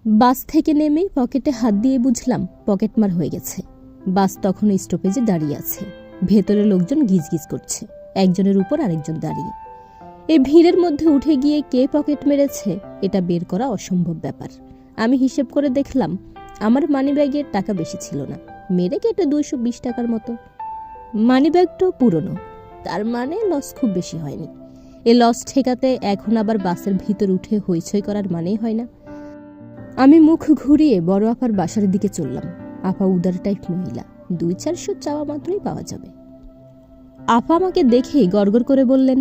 বাস থেকে নেমেই পকেটে হাত দিয়ে বুঝলাম পকেটমার হয়ে গেছে। বাস তখন স্টপেজে দাঁড়িয়ে আছে, ভেতরে লোকজন গিজগিজ করছে, একজনের উপর আরেকজন দাঁড়িয়ে। এই ভিড়ের মধ্যে উঠে গিয়ে কে পকেট মেরেছে এটা বের করা অসম্ভব ব্যাপার। আমি হিসেব করে দেখলাম আমার মানিব্যাগের টাকা বেশি ছিল না, মেরে কেটে 220 টাকার মতো। মানিব্যাগটাও পুরনো, তার মানে লস খুব বেশি হয়নি। এ লস ঠেকাতে এখন আবার বাসের ভিতর উঠে হইচই করার মানেই হয় না। আমি মুখ ঘুরিয়ে বড় আপার বাসার দিকে চললাম। আপা উদার টাইপ মহিলা, 200-400 চাওয়া মাত্রই পাওয়া যাবে। আপা আমাকে দেখেই গড়গড় করে বললেন,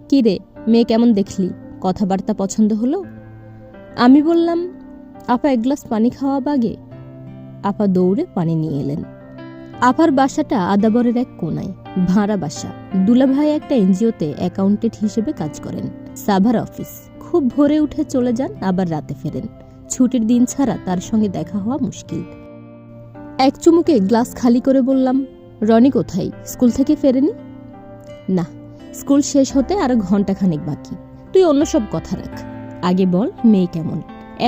কি রে মেয়ে, কেমন দেখলি? কথাবার্তা পছন্দ হলো? আমি বললাম, আপা এক গ্লাস পানি খাওয়া বাগে। আপা দৌড়ে পানি নিয়ে এলেন। আপার বাসাটা আদাবরের এক কোনায়, ভাড়া বাসা। দুলাভাই একটা এনজিওতে অ্যাকাউন্টেন্ট হিসেবে কাজ করেন, সাভার অফিস। খুব ভোরে উঠে চলে যান, আবার রাতে ফেরেন। ছুটির দিন ছাড়া তার সঙ্গে দেখা হওয়া মুশকিল। এক চুমুকে গ্লাস খালি করে বললাম, রনি কোথায়? স্কুল থেকে ফেরেনি? না, স্কুল শেষ হতে আরো ঘন্টাখানেক বাকি। তুই অন্য সব কথা রাখ, আগে বল মেয়ে কেমন।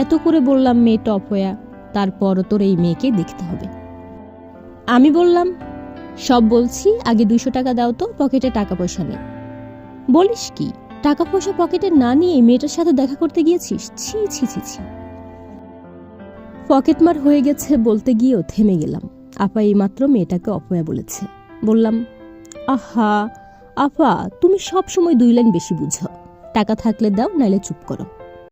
এত করে বললাম মেয়ে টপ হয়া, তারপরও তোর এই মেয়েকে দেখতে হবে। আমি বললাম, সব বলছি, আগে 200 টাকা দাও তো, পকেটে টাকা পয়সা নেই। বলিস কি, টাকা পয়সা পকেটে না নিয়ে মেয়েটার সাথে দেখা করতে গিয়েছিস? ছি ছি ছি ছি। পকেটমার হয়ে গেছে বলতে গিয়েও থেমে গেলাম। আপা এইমাত্র মেয়েটাকে অপয়া বলেছে। বললাম, আহা আপা, তুমি সব সময় 2 লাইন বেশি বুঝো। টাকা থাকলে দাও, নাইলে চুপ করো।